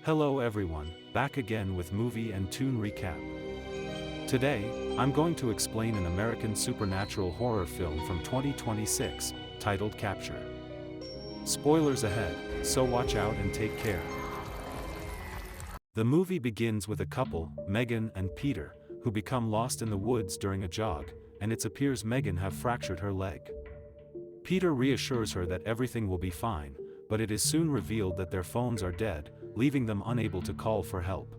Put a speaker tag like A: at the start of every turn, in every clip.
A: Hello everyone, back again with movie and tune recap. Today, I'm going to explain an American supernatural horror film from 2026, titled Capture. Spoilers ahead, so watch out and take care. The movie begins with a couple, Megan and Peter, who become lost in the woods during a jog, and it appears Megan have fractured her leg. Peter reassures her that everything will be fine, but it is soon revealed that their phones are dead, leaving them unable to call for help.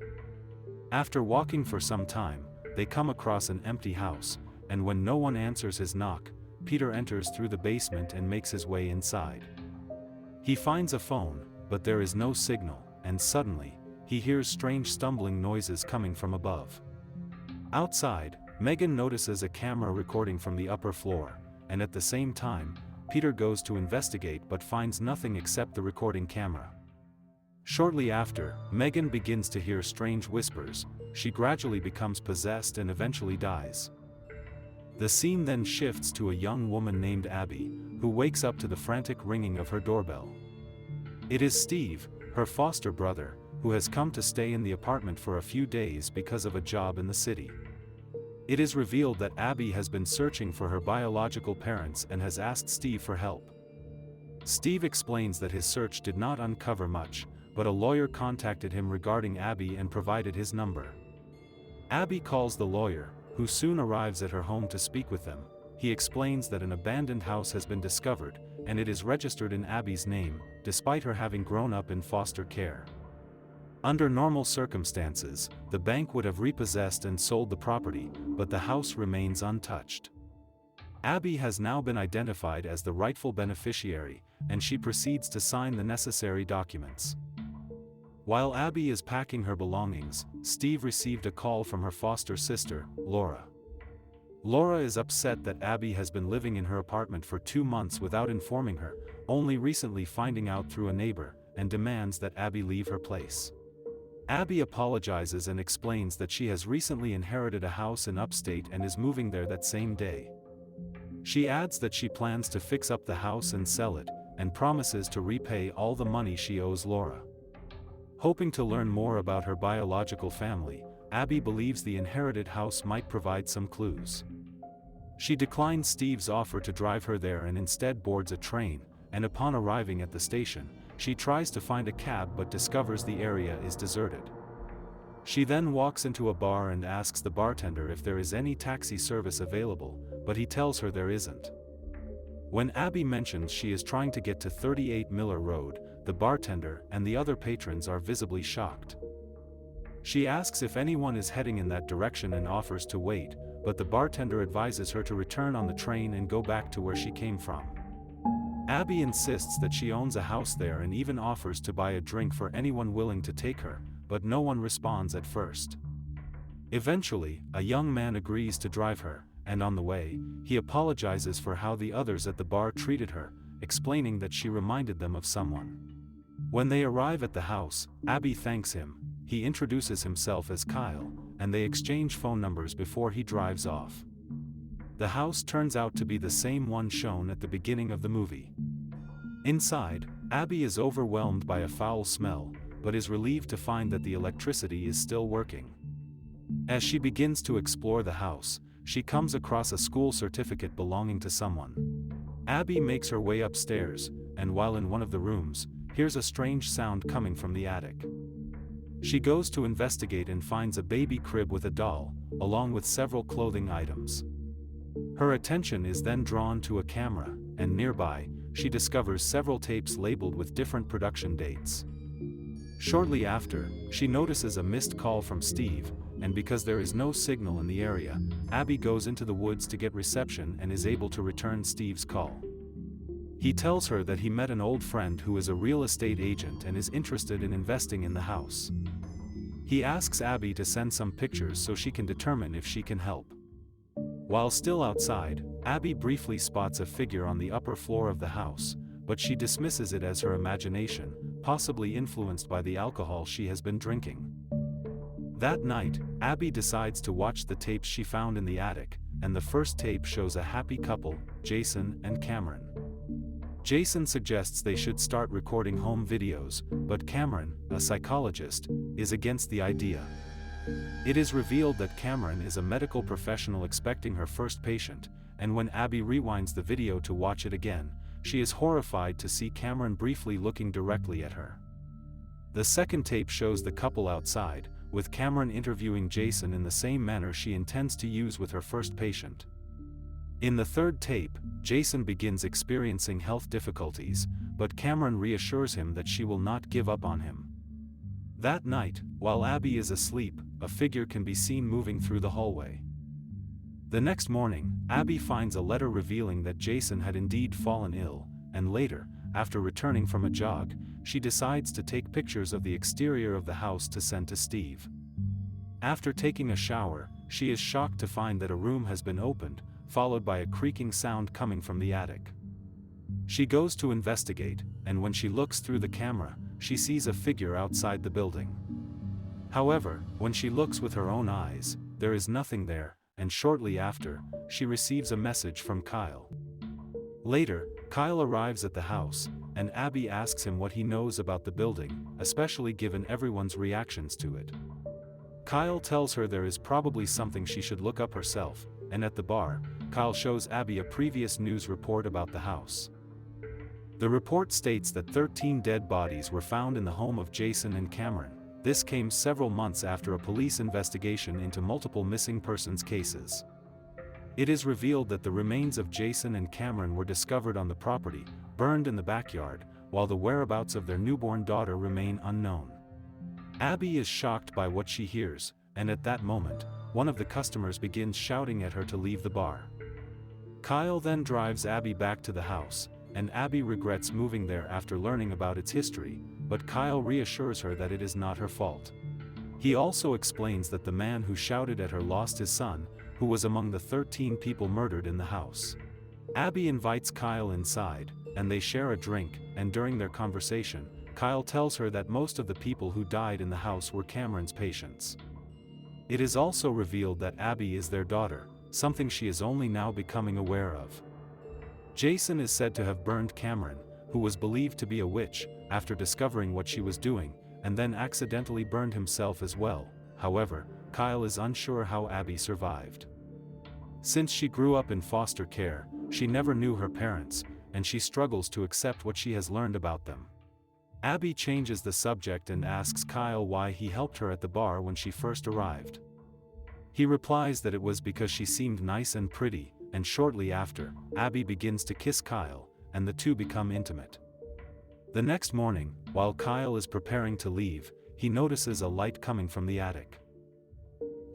A: After walking for some time, they come across an empty house, and when no one answers his knock, Peter enters through the basement and makes his way inside. He finds a phone, but there is no signal, and suddenly, he hears strange stumbling noises coming from above. Outside, Megan notices a camera recording from the upper floor, and at the same time, Peter goes to investigate but finds nothing except the recording camera. Shortly after, Megan begins to hear strange whispers. She gradually becomes possessed and eventually dies. The scene then shifts to a young woman named Abby, who wakes up to the frantic ringing of her doorbell. It is Steve, her foster brother, who has come to stay in the apartment for a few days because of a job in the city. It is revealed that Abby has been searching for her biological parents and has asked Steve for help. Steve explains that his search did not uncover much, but a lawyer contacted him regarding Abby and provided his number. Abby calls the lawyer, who soon arrives at her home to speak with them. He explains that an abandoned house has been discovered, and it is registered in Abby's name, despite her having grown up in foster care. Under normal circumstances, the bank would have repossessed and sold the property, but the house remains untouched. Abby has now been identified as the rightful beneficiary, and she proceeds to sign the necessary documents. While Abby is packing her belongings, Steve received a call from her foster sister, Laura. Laura is upset that Abby has been living in her apartment for 2 months without informing her, only recently finding out through a neighbor, and demands that Abby leave her place. Abby apologizes and explains that she has recently inherited a house in upstate and is moving there that same day. She adds that she plans to fix up the house and sell it, and promises to repay all the money she owes Laura. Hoping to learn more about her biological family, Abby believes the inherited house might provide some clues. She declines Steve's offer to drive her there and instead boards a train, and upon arriving at the station, she tries to find a cab but discovers the area is deserted. She then walks into a bar and asks the bartender if there is any taxi service available, but he tells her there isn't. When Abby mentions she is trying to get to 38 Miller Road, the bartender and the other patrons are visibly shocked. She asks if anyone is heading in that direction and offers to wait, but the bartender advises her to return on the train and go back to where she came from. Abby insists that she owns a house there and even offers to buy a drink for anyone willing to take her, but no one responds at first. Eventually, a young man agrees to drive her, and on the way, he apologizes for how the others at the bar treated her, explaining that she reminded them of someone. When they arrive at the house, Abby thanks him. He introduces himself as Kyle, and they exchange phone numbers before he drives off. The house turns out to be the same one shown at the beginning of the movie. Inside, Abby is overwhelmed by a foul smell, but is relieved to find that the electricity is still working. As she begins to explore the house, she comes across a school certificate belonging to someone. Abby makes her way upstairs, and while in one of the rooms, hears a strange sound coming from the attic. She goes to investigate and finds a baby crib with a doll, along with several clothing items. Her attention is then drawn to a camera, and nearby, she discovers several tapes labeled with different production dates. Shortly after, she notices a missed call from Steve, and because there is no signal in the area, Abby goes into the woods to get reception and is able to return Steve's call. He tells her that he met an old friend who is a real estate agent and is interested in investing in the house. He asks Abby to send some pictures so she can determine if she can help. While still outside, Abby briefly spots a figure on the upper floor of the house, but she dismisses it as her imagination, possibly influenced by the alcohol she has been drinking. That night, Abby decides to watch the tapes she found in the attic, and the first tape shows a happy couple, Jason and Cameron. Jason suggests they should start recording home videos, but Cameron, a psychologist, is against the idea. It is revealed that Cameron is a medical professional expecting her first patient, and when Abby rewinds the video to watch it again, she is horrified to see Cameron briefly looking directly at her. The second tape shows the couple outside, with Cameron interviewing Jason in the same manner she intends to use with her first patient. In the third tape, Jason begins experiencing health difficulties, but Cameron reassures him that she will not give up on him. That night, while Abby is asleep, a figure can be seen moving through the hallway. The next morning, Abby finds a letter revealing that Jason had indeed fallen ill, and later, after returning from a jog, she decides to take pictures of the exterior of the house to send to Steve. After taking a shower, she is shocked to find that a room has been opened, followed by a creaking sound coming from the attic. She goes to investigate, and when she looks through the camera, she sees a figure outside the building. However, when she looks with her own eyes, there is nothing there, and shortly after, she receives a message from Kyle. Later, Kyle arrives at the house, and Abby asks him what he knows about the building, especially given everyone's reactions to it. Kyle tells her there is probably something she should look up herself, and at the bar, Kyle shows Abby a previous news report about the house. The report states that 13 dead bodies were found in the home of Jason and Cameron. This came several months after a police investigation into multiple missing persons cases. It is revealed that the remains of Jason and Cameron were discovered on the property, burned in the backyard, while the whereabouts of their newborn daughter remain unknown. Abby is shocked by what she hears, and at that moment, one of the customers begins shouting at her to leave the bar. Kyle then drives Abby back to the house, and Abby regrets moving there after learning about its history, but Kyle reassures her that it is not her fault. He also explains that the man who shouted at her lost his son, who was among the 13 people murdered in the house. Abby invites Kyle inside, and they share a drink, and during their conversation, Kyle tells her that most of the people who died in the house were Cameron's patients. It is also revealed that Abby is their daughter, something she is only now becoming aware of. Jason is said to have burned Cameron, who was believed to be a witch, after discovering what she was doing, and then accidentally burned himself as well. However, Kyle is unsure how Abby survived. Since she grew up in foster care, she never knew her parents, and she struggles to accept what she has learned about them. Abby changes the subject and asks Kyle why he helped her at the bar when she first arrived. He replies that it was because she seemed nice and pretty, and shortly after, Abby begins to kiss Kyle, and the two become intimate. The next morning, while Kyle is preparing to leave, he notices a light coming from the attic.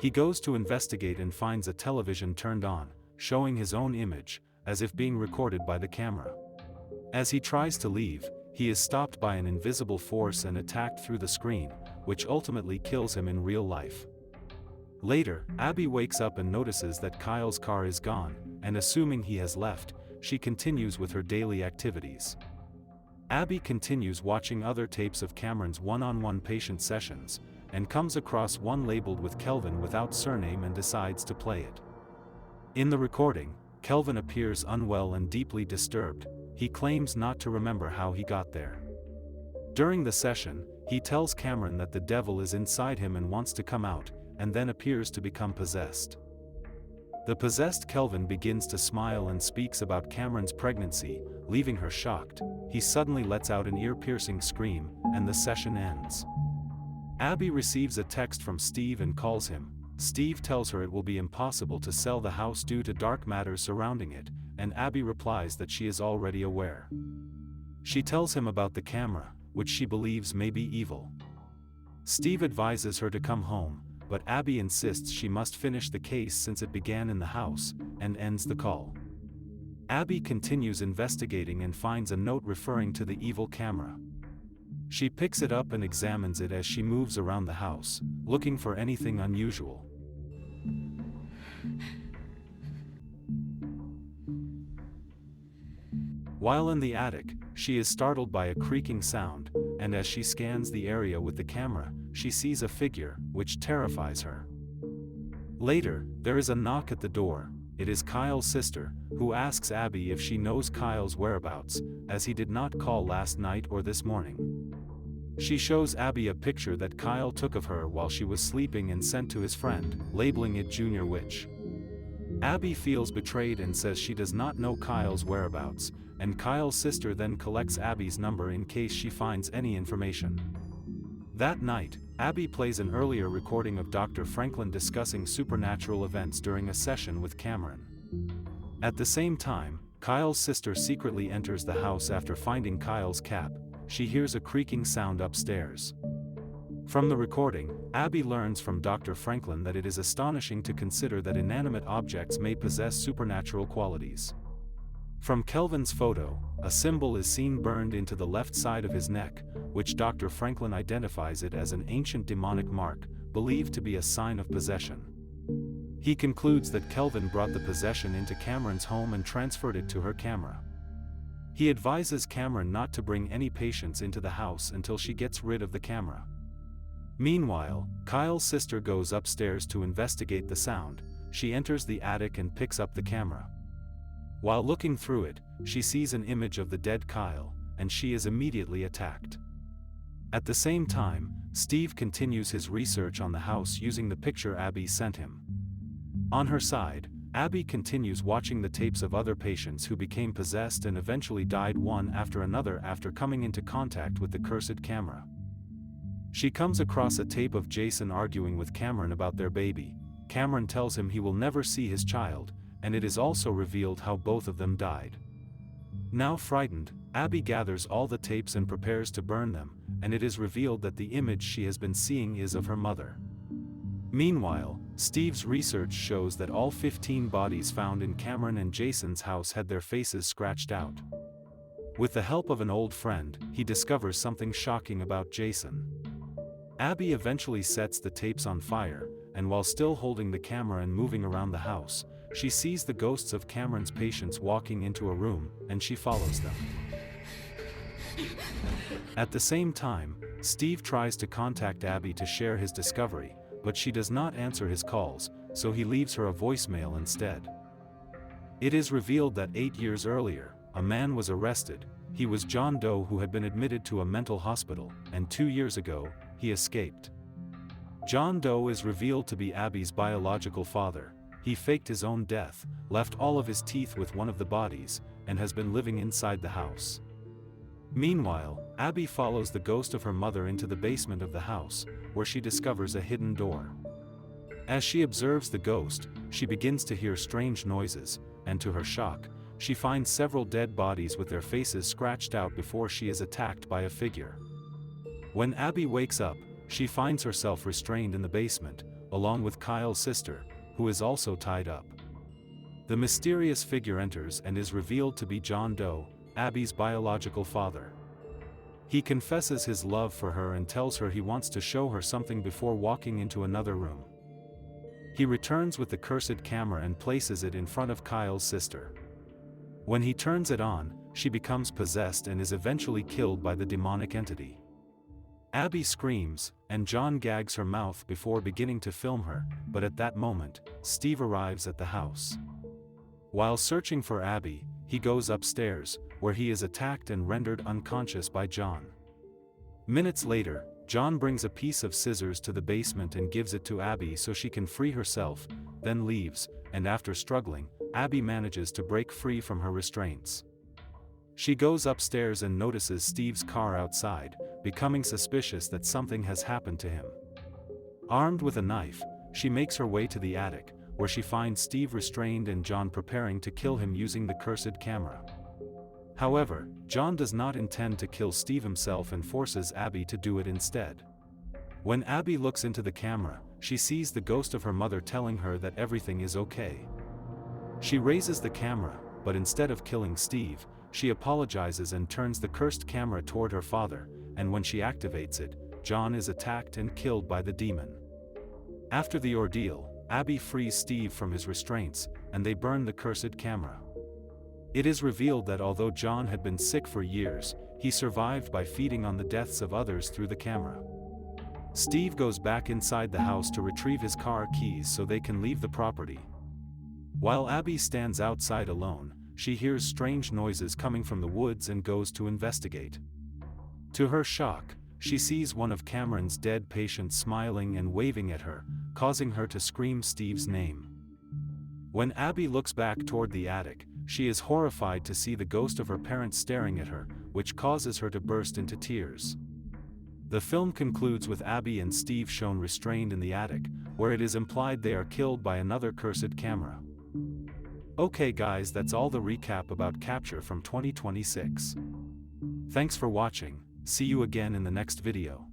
A: He goes to investigate and finds a television turned on, showing his own image, as if being recorded by the camera. As he tries to leave, he is stopped by an invisible force and attacked through the screen, which ultimately kills him in real life. Later, Abby wakes up and notices that Kyle's car is gone, and assuming he has left, she continues with her daily activities. Abby continues watching other tapes of Cameron's one-on-one patient sessions, and comes across one labeled with Kelvin without surname and decides to play it. In the recording, Kelvin appears unwell and deeply disturbed. He claims not to remember how he got there. During the session, he tells Cameron that the devil is inside him and wants to come out, and then appears to become possessed. The possessed Kelvin begins to smile and speaks about Cameron's pregnancy, leaving her shocked. He suddenly lets out an ear-piercing scream, and the session ends. Abby receives a text from Steve and calls him. Steve tells her it will be impossible to sell the house due to dark matters surrounding it, and Abby replies that she is already aware. She tells him about the camera, which she believes may be evil. Steve advises her to come home, but Abby insists she must finish the case since it began in the house, and ends the call. Abby continues investigating and finds a note referring to the evil camera. She picks it up and examines it as she moves around the house, looking for anything unusual. While in the attic, she is startled by a creaking sound, and as she scans the area with the camera, she sees a figure, which terrifies her. Later, there is a knock at the door, it is Kyle's sister, who asks Abby if she knows Kyle's whereabouts, as he did not call last night or this morning. She shows Abby a picture that Kyle took of her while she was sleeping and sent to his friend, labeling it Junior Witch. Abby feels betrayed and says she does not know Kyle's whereabouts, and Kyle's sister then collects Abby's number in case she finds any information. That night, Abby plays an earlier recording of Dr. Franklin discussing supernatural events during a session with Cameron. At the same time, Kyle's sister secretly enters the house after finding Kyle's cap. She hears a creaking sound upstairs. From the recording, Abby learns from Dr. Franklin that it is astonishing to consider that inanimate objects may possess supernatural qualities. From Kelvin's photo, a symbol is seen burned into the left side of his neck, which Dr. Franklin identifies it as an ancient demonic mark, believed to be a sign of possession. He concludes that Kelvin brought the possession into Cameron's home and transferred it to her camera. He advises Cameron not to bring any patients into the house until she gets rid of the camera. Meanwhile, Kyle's sister goes upstairs to investigate the sound. She enters the attic and picks up the camera. While looking through it, she sees an image of the dead Kyle, and she is immediately attacked. At the same time, Steve continues his research on the house using the picture Abby sent him. On her side, Abby continues watching the tapes of other patients who became possessed and eventually died one after another after coming into contact with the cursed camera. She comes across a tape of Jason arguing with Cameron about their baby. Cameron tells him he will never see his child, and it is also revealed how both of them died. Now frightened, Abby gathers all the tapes and prepares to burn them, and it is revealed that the image she has been seeing is of her mother. Meanwhile, Steve's research shows that all 15 bodies found in Cameron and Jason's house had their faces scratched out. With the help of an old friend, he discovers something shocking about Jason. Abby eventually sets the tapes on fire, and while still holding the camera and moving around the house, she sees the ghosts of Cameron's patients walking into a room, and she follows them. At the same time, Steve tries to contact Abby to share his discovery, but she does not answer his calls, so he leaves her a voicemail instead. It is revealed that 8 years earlier, a man was arrested. He was John Doe, who had been admitted to a mental hospital, and 2 years ago, he escaped. John Doe is revealed to be Abby's biological father. He faked his own death, left all of his teeth with one of the bodies, and has been living inside the house. Meanwhile, Abby follows the ghost of her mother into the basement of the house, where she discovers a hidden door. As she observes the ghost, she begins to hear strange noises, and to her shock, she finds several dead bodies with their faces scratched out before she is attacked by a figure. When Abby wakes up, she finds herself restrained in the basement, along with Kyle's sister, who is also tied up. The mysterious figure enters and is revealed to be John Doe, Abby's biological father. He confesses his love for her and tells her he wants to show her something before walking into another room. He returns with the cursed camera and places it in front of Kyle's sister. When he turns it on, she becomes possessed and is eventually killed by the demonic entity. Abby screams, and John gags her mouth before beginning to film her, but at that moment, Steve arrives at the house. While searching for Abby, he goes upstairs, where he is attacked and rendered unconscious by John. Minutes later, John brings a piece of scissors to the basement and gives it to Abby so she can free herself, then leaves, and after struggling, Abby manages to break free from her restraints. She goes upstairs and notices Steve's car outside, becoming suspicious that something has happened to him. Armed with a knife, she makes her way to the attic, where she finds Steve restrained and John preparing to kill him using the cursed camera. However, John does not intend to kill Steve himself and forces Abby to do it instead. When Abby looks into the camera, she sees the ghost of her mother telling her that everything is okay. She raises the camera, but instead of killing Steve, she apologizes and turns the cursed camera toward her father, and when she activates it, John is attacked and killed by the demon. After the ordeal, Abby frees Steve from his restraints, and they burn the cursed camera. It is revealed that although John had been sick for years, he survived by feeding on the deaths of others through the camera. Steve goes back inside the house to retrieve his car keys so they can leave the property. While Abby stands outside alone, she hears strange noises coming from the woods and goes to investigate. To her shock, she sees one of Cameron's dead patients smiling and waving at her, causing her to scream Steve's name. When Abby looks back toward the attic, she is horrified to see the ghost of her parents staring at her, which causes her to burst into tears. The film concludes with Abby and Steve shown restrained in the attic, where it is implied they are killed by another cursed camera. Okay guys, that's all the recap about Capture from 2026. Thanks for watching, see you again in the next video.